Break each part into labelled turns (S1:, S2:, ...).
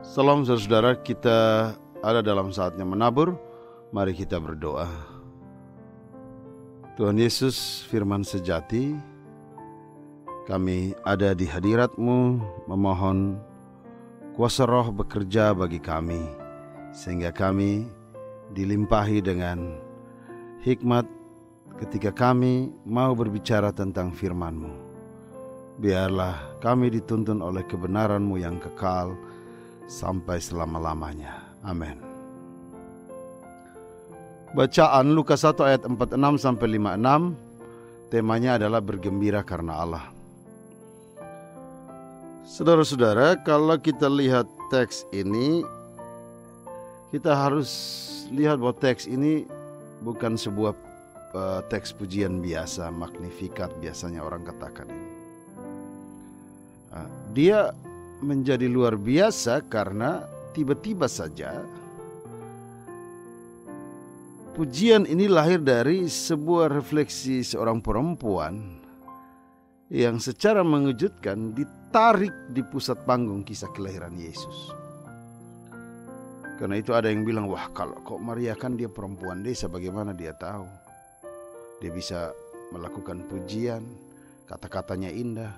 S1: Salam saudara-saudara, kita ada dalam saatnya menabur. Mari kita berdoa. Tuhan Yesus, firman sejati, kami ada di hadirat-Mu memohon kuasa roh bekerja bagi kami, sehingga kami dilimpahi dengan hikmat ketika kami mau berbicara tentang firman-Mu. Biarlah kami dituntun oleh kebenaran-Mu yang kekal sampai selama-lamanya. Amin. Bacaan Lukas 1 ayat 46 sampai 56. Temanya adalah bergembira karena Allah. Saudara-saudara, kalau kita lihat teks ini, kita harus lihat bahwa teks ini bukan sebuah teks pujian biasa, magnifikat biasanya orang katakan ini. Dia menjadi luar biasa karena tiba-tiba saja pujian ini lahir dari sebuah refleksi seorang perempuan yang secara mengejutkan ditarik di pusat panggung kisah kelahiran Yesus. Karena itu ada yang bilang, wah kalau kok Maria kan dia perempuan desa, bagaimana dia tahu? Dia bisa melakukan pujian, kata-katanya indah.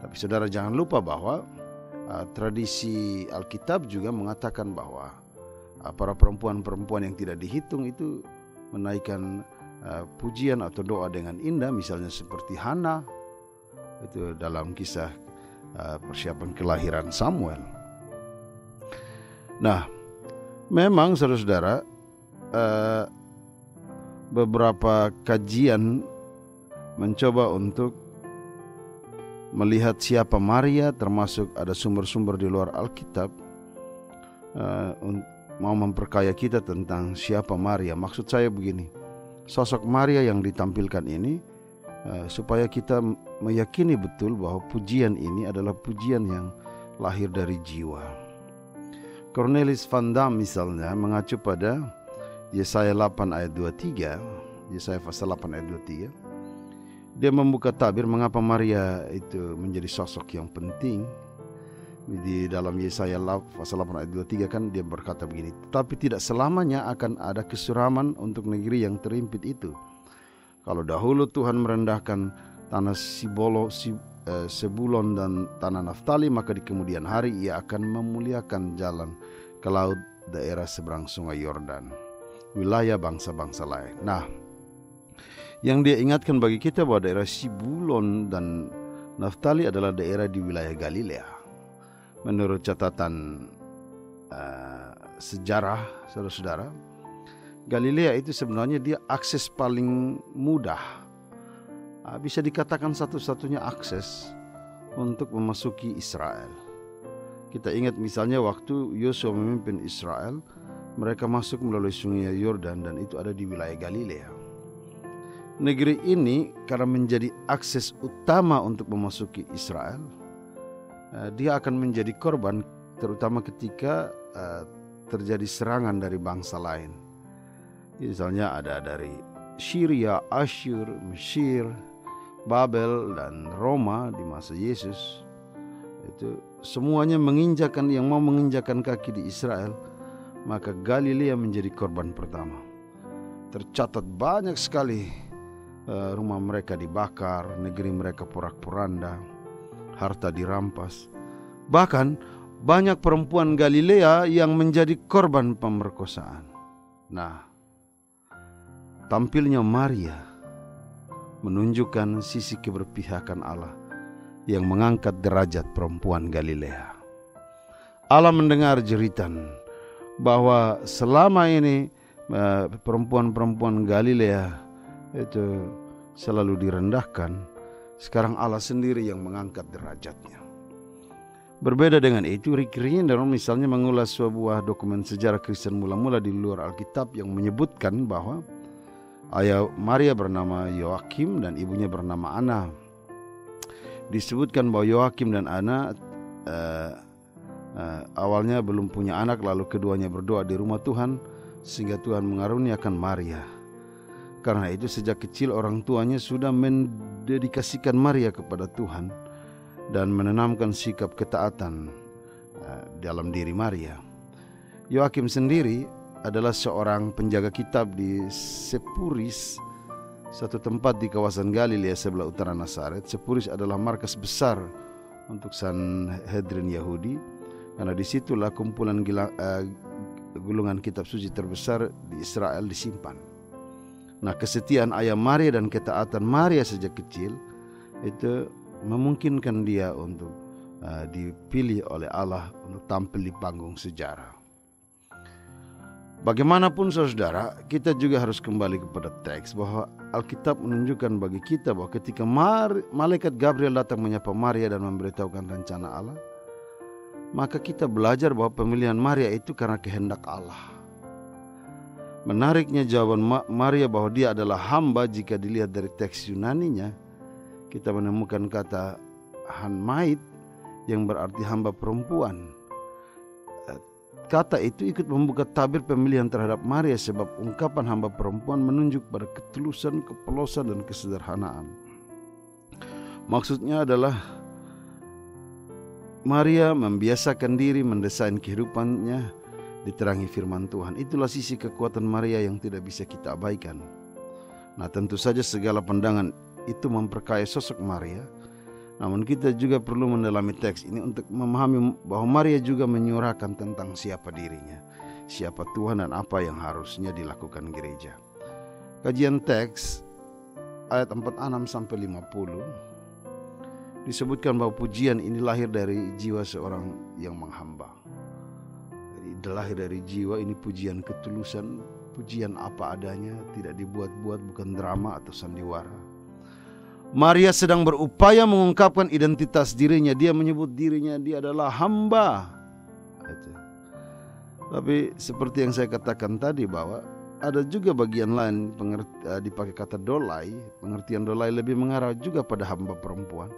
S1: Tapi saudara jangan lupa bahwa tradisi Alkitab juga mengatakan bahwa para perempuan-perempuan yang tidak dihitung itu menaikkan pujian atau doa dengan indah, misalnya seperti Hana itu dalam kisah persiapan kelahiran Samuel. Nah, memang saudara-saudara, beberapa kajian mencoba untuk melihat siapa Maria, termasuk ada sumber-sumber di luar Alkitab, mau memperkaya kita tentang siapa Maria. Maksud saya begini, sosok Maria yang ditampilkan ini supaya kita meyakini betul bahwa pujian ini adalah pujian yang lahir dari jiwa. Cornelis van Dam misalnya mengacu pada Yesaya 8 ayat 23, Yesaya pasal 8 ayat 23. Dia membuka tabir mengapa Maria itu menjadi sosok yang penting. Di dalam Yesaya pasal 8 ayat 23 kan dia berkata begini, tapi tidak selamanya akan ada kesuraman untuk negeri yang terimpit itu. Kalau dahulu Tuhan merendahkan tanah Sebulon dan tanah Naftali, maka di kemudian hari ia akan memuliakan jalan ke laut, daerah seberang sungai Yordan, wilayah bangsa-bangsa lain. Nah, yang dia ingatkan bagi kita bahwa daerah Sebulon dan Naftali adalah daerah di wilayah Galilea. Menurut catatan sejarah, saudara-saudara, Galilea itu sebenarnya dia akses paling mudah. Bisa dikatakan satu-satunya akses untuk memasuki Israel. Kita ingat misalnya waktu Yosua memimpin Israel, mereka masuk melalui sungai Yordan dan itu ada di wilayah Galilea. Negeri ini karena menjadi akses utama untuk memasuki Israel, dia akan menjadi korban terutama ketika terjadi serangan dari bangsa lain. Misalnya ada dari Syria, Asyur, Mesir, Babel, dan Roma di masa Yesus. Itu semuanya yang mau menginjakan kaki di Israel, maka Galilea menjadi korban pertama. Tercatat banyak sekali rumah mereka dibakar, negeri mereka porak-poranda, harta dirampas. Bahkan banyak perempuan Galilea yang menjadi korban pemerkosaan. Nah, tampilnya Maria menunjukkan sisi keberpihakan Allah yang mengangkat derajat perempuan Galilea. Allah mendengar jeritan bahwa selama ini perempuan-perempuan Galilea itu selalu direndahkan. Sekarang Allah sendiri yang mengangkat derajatnya. Berbeda dengan itu, Rick Riender misalnya mengulas sebuah dokumen sejarah Kristen mula-mula di luar Alkitab yang menyebutkan bahwa ayah Maria bernama Yoakim dan ibunya bernama Anna. Disebutkan bahwa Yoakim dan Anna awalnya belum punya anak, lalu keduanya berdoa di rumah Tuhan sehingga Tuhan mengaruniakan Maria. Karena itu sejak kecil orang tuanya sudah mendedikasikan Maria kepada Tuhan dan menanamkan sikap ketaatan dalam diri Maria. Yoakim sendiri adalah seorang penjaga kitab di Sepuris, satu tempat di kawasan Galilea sebelah utara Nazaret. Sepuris adalah markas besar untuk Sanhedrin Yahudi, karena disitulah kumpulan gulungan kitab suci terbesar di Israel disimpan. Nah, kesetiaan ayah Maria dan ketaatan Maria sejak kecil itu memungkinkan dia untuk dipilih oleh Allah untuk tampil di panggung sejarah. Bagaimanapun saudara, kita juga harus kembali kepada teks bahwa Alkitab menunjukkan bagi kita bahwa ketika malaikat Gabriel datang menyapa Maria dan memberitahukan rencana Allah, maka kita belajar bahwa pemilihan Maria itu karena kehendak Allah. Menariknya jawaban Maria bahwa dia adalah hamba, jika dilihat dari teks Yunaninya, kita menemukan kata hanmait yang berarti hamba perempuan. Kata itu ikut membuka tabir pemilihan terhadap Maria, sebab ungkapan hamba perempuan menunjuk pada ketulusan, kepelosan, dan kesederhanaan. Maksudnya adalah Maria membiasakan diri mendesain kehidupannya diterangi firman Tuhan. Itulah sisi kekuatan Maria yang tidak bisa kita abaikan. Nah, tentu saja segala pandangan itu memperkaya sosok Maria. Namun kita juga perlu mendalami teks ini untuk memahami bahwa Maria juga menyuarakan tentang siapa dirinya, siapa Tuhan, dan apa yang harusnya dilakukan gereja. Kajian teks ayat 46-50 disebutkan bahwa pujian ini lahir dari jiwa seorang yang menghamba. Jadi lahir dari jiwa ini pujian ketulusan, pujian apa adanya, tidak dibuat-buat, bukan drama atau sandiwara. Maria sedang berupaya mengungkapkan identitas dirinya. Dia menyebut dirinya dia adalah hamba. Tapi seperti yang saya katakan tadi bahwa ada juga bagian lain dipakai kata dolai. Pengertian dolai lebih mengarah juga pada hamba perempuan.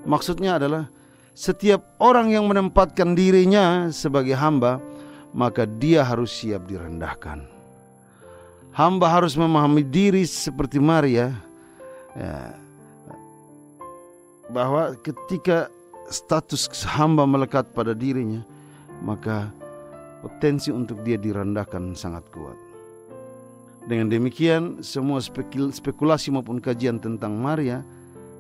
S1: Maksudnya adalah setiap orang yang menempatkan dirinya sebagai hamba, maka dia harus siap direndahkan. Hamba harus memahami diri seperti Maria, bahwa ketika status hamba melekat pada dirinya, maka potensi untuk dia direndahkan sangat kuat. Dengan demikian, semua spekulasi maupun kajian tentang Maria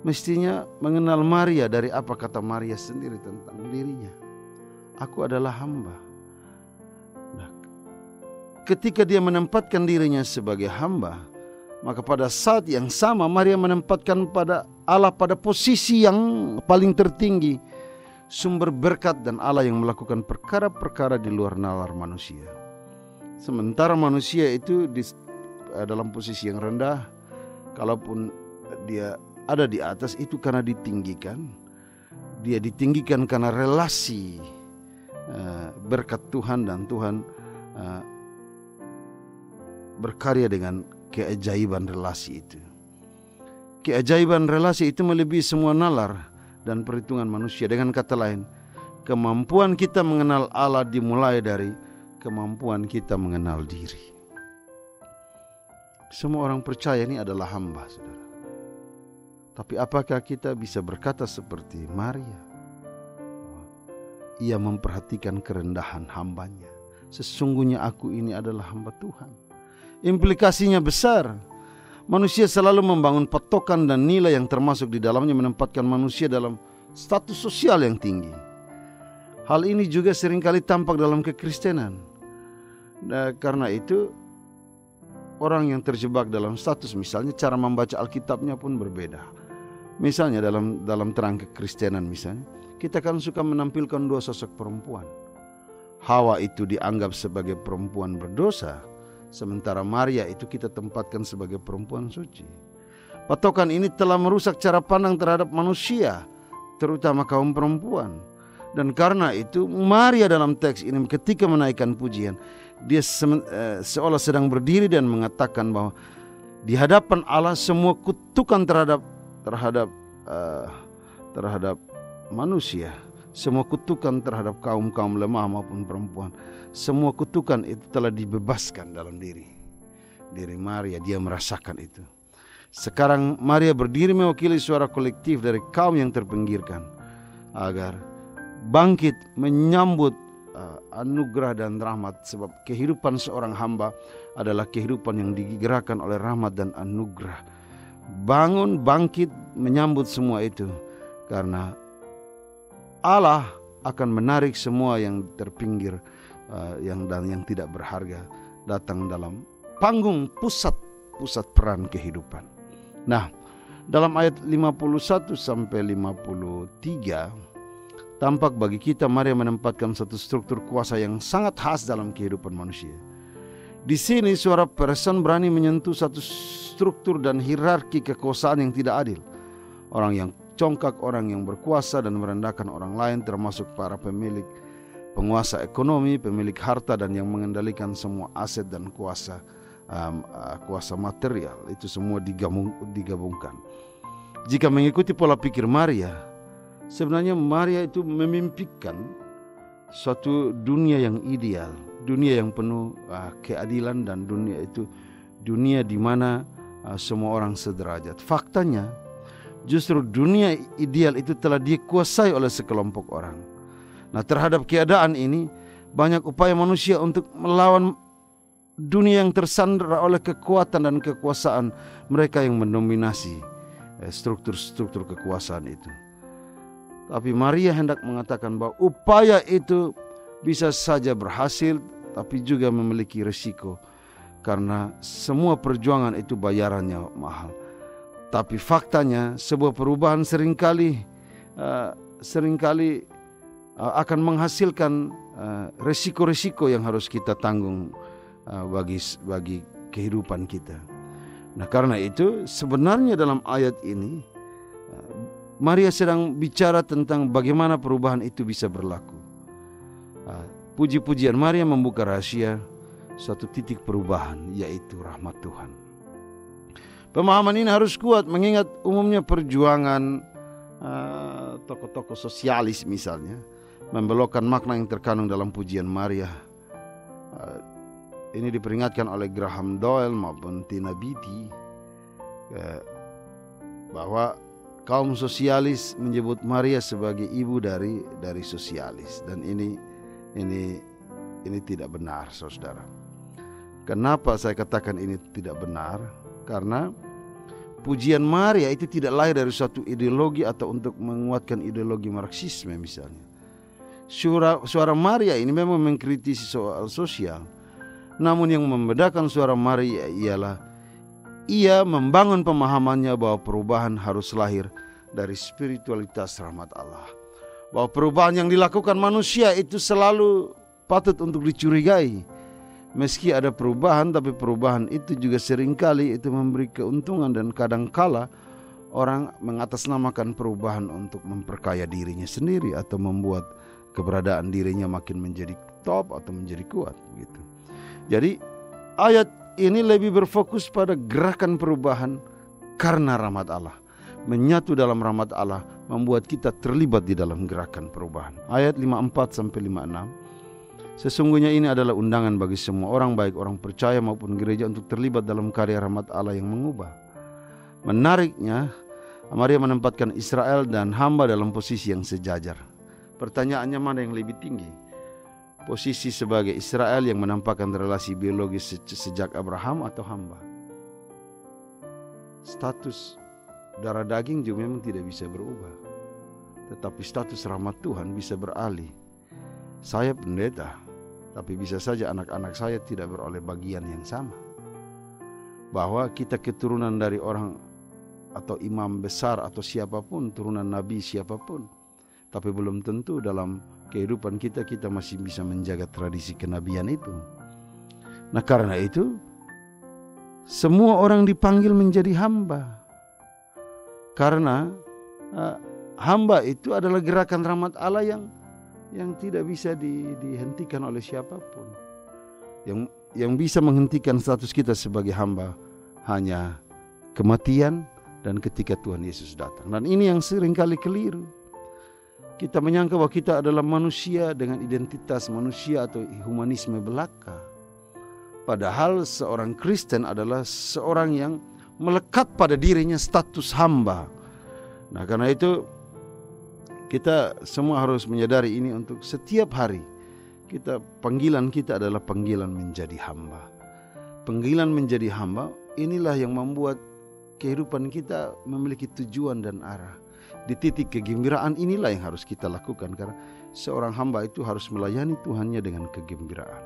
S1: mestinya mengenal Maria dari apa kata Maria sendiri tentang dirinya. Aku adalah hamba. Nah, ketika dia menempatkan dirinya sebagai hamba, maka pada saat yang sama Maria menempatkan pada Allah pada posisi yang paling tertinggi, sumber berkat dan Allah yang melakukan perkara-perkara di luar nalar manusia. Sementara manusia itu dalam posisi yang rendah, kalaupun dia ada di atas itu karena ditinggikan. Dia ditinggikan karena relasi berkat Tuhan, dan Tuhan berkarya dengan keajaiban relasi itu. Keajaiban relasi itu melebihi semua nalar dan perhitungan manusia. Dengan kata lain, kemampuan kita mengenal Allah dimulai dari kemampuan kita mengenal diri. Semua orang percaya ini adalah hamba, saudara. Tapi apakah kita bisa berkata seperti Maria? Ia memperhatikan kerendahan hambanya. Sesungguhnya aku ini adalah hamba Tuhan. Implikasinya besar. Manusia selalu membangun patokan dan nilai yang termasuk di dalamnya menempatkan manusia dalam status sosial yang tinggi. Hal ini juga seringkali tampak dalam kekristenan. Dan karena itu, orang yang terjebak dalam status, misalnya cara membaca Alkitabnya pun berbeda. Misalnya dalam terang kekristenan misalnya, kita kan suka menampilkan dua sosok perempuan. Hawa itu dianggap sebagai perempuan berdosa, sementara Maria itu kita tempatkan sebagai perempuan suci. Patokan ini telah merusak cara pandang terhadap manusia, terutama kaum perempuan. Dan karena itu Maria dalam teks ini ketika menaikkan pujian, dia seolah sedang berdiri dan mengatakan bahwa di hadapan Allah semua kutukan terhadap manusia, semua kutukan terhadap kaum lemah maupun perempuan, semua kutukan itu telah dibebaskan dalam diri Maria. Dia merasakan itu. Sekarang Maria berdiri mewakili suara kolektif dari kaum yang terpinggirkan, agar bangkit menyambut anugerah dan rahmat, sebab kehidupan seorang hamba adalah kehidupan yang digerakkan oleh rahmat dan anugerah. Bangun, bangkit, menyambut semua itu, karena Allah akan menarik semua yang terpinggir, yang tidak berharga, datang dalam panggung pusat peran kehidupan. Nah, dalam ayat 51 sampai 53 tampak bagi kita Maria menempatkan satu struktur kuasa yang sangat khas dalam kehidupan manusia. Di sini suara peresan berani menyentuh satu struktur dan hierarki kekuasaan yang tidak adil. Orang yang congkak, orang yang berkuasa dan merendahkan orang lain, termasuk para pemilik, penguasa ekonomi, pemilik harta, dan yang mengendalikan semua aset dan kuasa material. Itu semua digabungkan. Jika mengikuti pola pikir Maria, sebenarnya Maria itu memimpikan suatu dunia yang ideal, dunia yang penuh keadilan, dan dunia itu dunia di mana semua orang sederajat. Faktanya, justru dunia ideal itu telah dikuasai oleh sekelompok orang. Nah, terhadap keadaan ini, banyak upaya manusia untuk melawan dunia yang tersandera oleh kekuatan dan kekuasaan mereka yang mendominasi struktur-struktur kekuasaan itu. Tapi Maria hendak mengatakan bahwa upaya itu bisa saja berhasil, tapi juga memiliki risiko, karena semua perjuangan itu bayarannya mahal. Tapi faktanya sebuah perubahan seringkali akan menghasilkan risiko-risiko yang harus kita tanggung bagi kehidupan kita. Nah, karena itu sebenarnya dalam ayat ini Maria sedang bicara tentang bagaimana perubahan itu bisa berlaku. Puji-pujian Maria membuka rahasia suatu titik perubahan, yaitu rahmat Tuhan. Pemahaman ini harus kuat, mengingat umumnya perjuangan tokoh-tokoh sosialis misalnya membelokkan makna yang terkandung dalam pujian Maria. Ini diperingatkan oleh Graham Doyle maupun Tina Beatty bahwa kaum sosialis menyebut Maria sebagai ibu dari sosialis, dan ini tidak benar, saudara. Kenapa saya katakan ini tidak benar? Karena pujian Maria itu tidak lahir dari suatu ideologi atau untuk menguatkan ideologi Marxisme misalnya. Suara Maria ini memang mengkritisi soal sosial, namun yang membedakan suara Maria ialah ia membangun pemahamannya bahwa perubahan harus lahir dari spiritualitas rahmat Allah. Bahwa perubahan yang dilakukan manusia itu selalu patut untuk dicurigai. Meski ada perubahan, tapi perubahan itu juga seringkali itu memberi keuntungan, dan kadangkala orang mengatasnamakan perubahan untuk memperkaya dirinya sendiri atau membuat keberadaan dirinya makin menjadi top atau menjadi kuat begitu. Jadi ayat ini lebih berfokus pada gerakan perubahan karena rahmat Allah. Menyatu dalam rahmat Allah membuat kita terlibat di dalam gerakan perubahan. Ayat 54 sampai 56. Sesungguhnya ini adalah undangan bagi semua orang, baik orang percaya maupun gereja, untuk terlibat dalam karya rahmat Allah yang mengubah. Menariknya, Maria menempatkan Israel dan hamba dalam posisi yang sejajar. Pertanyaannya, mana yang lebih tinggi? Posisi sebagai Israel yang menampakkan relasi biologis sejak Abraham, atau hamba? Status darah daging juga memang tidak bisa berubah, tetapi status rahmat Tuhan bisa beralih. Saya pendeta, tapi bisa saja anak-anak saya tidak beroleh bagian yang sama. Bahwa kita keturunan dari orang atau imam besar atau siapapun, turunan nabi siapapun, tapi belum tentu dalam kehidupan kita masih bisa menjaga tradisi kenabian itu. Nah, karena itu semua orang dipanggil menjadi hamba. Karena hamba itu adalah gerakan rahmat Allah yang tidak bisa dihentikan oleh siapapun. Yang bisa menghentikan status kita sebagai hamba hanya kematian dan ketika Tuhan Yesus datang. Dan ini yang seringkali keliru. Kita menyangka bahwa kita adalah manusia dengan identitas manusia atau humanisme belaka. Padahal seorang Kristen adalah seorang yang melekat pada dirinya status hamba. Nah, karena itu Kita semua harus menyadari ini untuk setiap hari. Panggilan kita adalah panggilan menjadi hamba. Panggilan menjadi hamba, inilah yang membuat kehidupan kita memiliki tujuan dan arah. Di titik kegembiraan inilah yang harus kita lakukan, karena seorang hamba itu harus melayani Tuhannya dengan kegembiraan.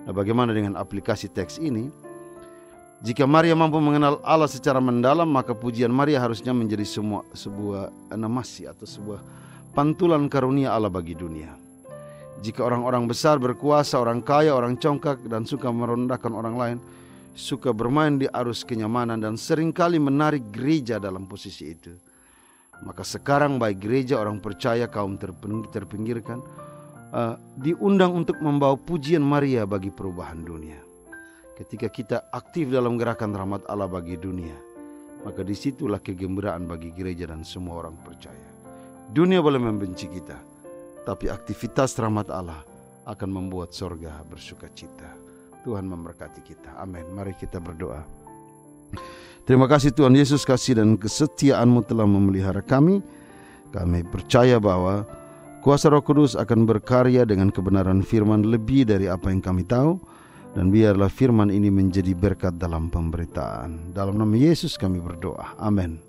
S1: Nah, bagaimana dengan aplikasi teks ini? Jika Maria mampu mengenal Allah secara mendalam, maka pujian Maria harusnya menjadi sebuah animasi atau sebuah pantulan karunia Allah bagi dunia. Jika orang-orang besar, berkuasa, orang kaya, orang congkak, dan suka merendahkan orang lain, suka bermain di arus kenyamanan dan seringkali menarik gereja dalam posisi itu, maka sekarang baik gereja, orang percaya, kaum terpinggirkan, diundang untuk membawa pujian Maria bagi perubahan dunia. Ketika kita aktif dalam gerakan rahmat Allah bagi dunia, maka disitulah kegembiraan bagi gereja dan semua orang percaya. Dunia boleh membenci kita, tapi aktivitas rahmat Allah akan membuat sorga bersuka cita. Tuhan memberkati kita. Amin. Mari kita berdoa. Terima kasih Tuhan Yesus, kasih dan kesetiaan-Mu telah memelihara kami. Kami percaya bahwa kuasa Roh Kudus akan berkarya dengan kebenaran firman lebih dari apa yang kami tahu. Dan biarlah firman ini menjadi berkat dalam pemberitaan. Dalam nama Yesus kami berdoa. Amin.